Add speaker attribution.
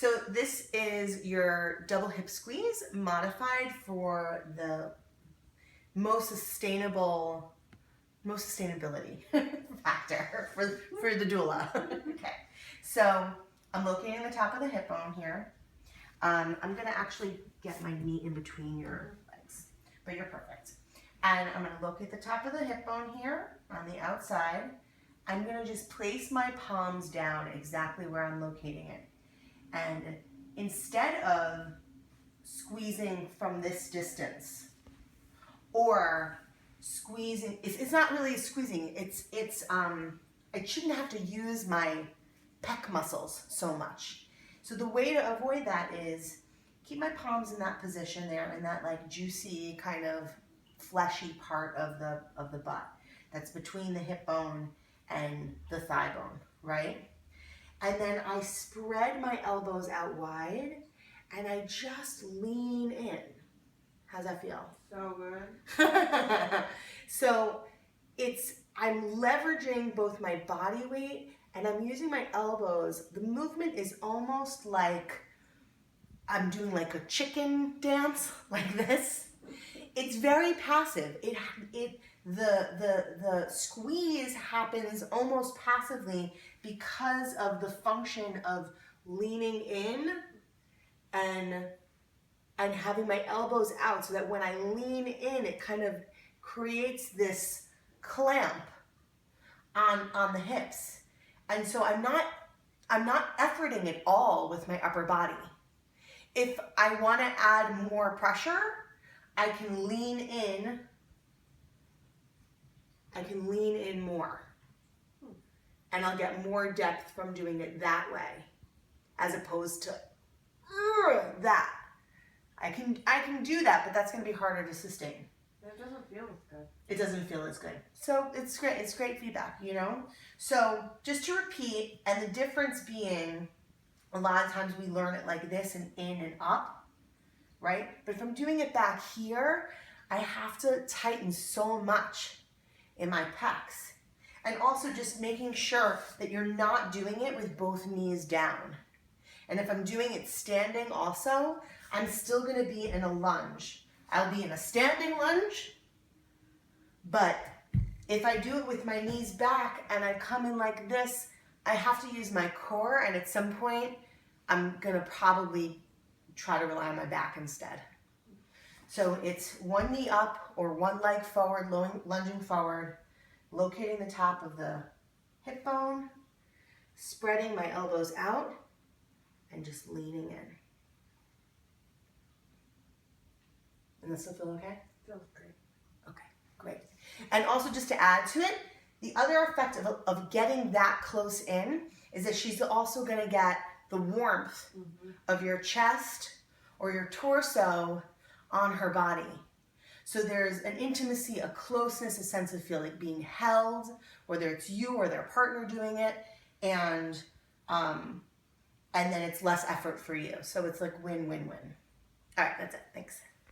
Speaker 1: So this is your double hip squeeze modified for the most sustainability factor for the doula. Okay, so I'm locating the top of the hip bone here. I'm gonna actually get my knee in between your legs, but you're perfect. And I'm gonna locate the top of the hip bone here on the outside. I'm gonna just place my palms down exactly where I'm locating it. And instead of squeezing from this distance or squeezing, it's not really squeezing, I shouldn't have to use my pec muscles so much. So the way to avoid that is keep my palms in that position there, in that like juicy kind of fleshy part of the butt that's between the hip bone and the thigh bone, right? And then I spread my elbows out wide and I just lean in. How's that feel?
Speaker 2: So good.
Speaker 1: So I'm leveraging both my body weight and I'm using my elbows. The movement is almost like I'm doing like a chicken dance, like this. It's very passive. The squeeze happens almost passively because of the function of leaning in and having my elbows out, so that when I lean in, it kind of creates this clamp on the hips. And so I'm not efforting at all with my upper body. If I want to add more pressure, I can lean in. I can lean in more. And I'll get more depth from doing it that way, as opposed to that. I can do that, but that's going to be harder to sustain.
Speaker 2: It doesn't feel as good.
Speaker 1: It doesn't feel as good. So it's great. It's great feedback, you know? So just to repeat, and the difference being, a lot of times we learn it like this and in and up, right? But if I'm doing it back here, I have to tighten so much in my pecs. And also just making sure that you're not doing it with both knees down. And if I'm doing it standing also, I'm still gonna be in a lunge. I'll be in a standing lunge, but if I do it with my knees back and I come in like this, I have to use my core, and at some point, I'm gonna probably try to rely on my back instead. So it's one knee up or one leg forward, lunging forward, locating the top of the hip bone, spreading my elbows out, and just leaning in. And this will feel okay?
Speaker 2: Feels great.
Speaker 1: Okay, great. And also just to add to it, the other effect of getting that close in is that she's also gonna get the warmth of your chest or your torso on her body. So there's an intimacy, a closeness, a sense of feeling being held, whether it's you or their partner doing it, and then it's less effort for you. So it's like win-win-win. All right, that's it. Thanks.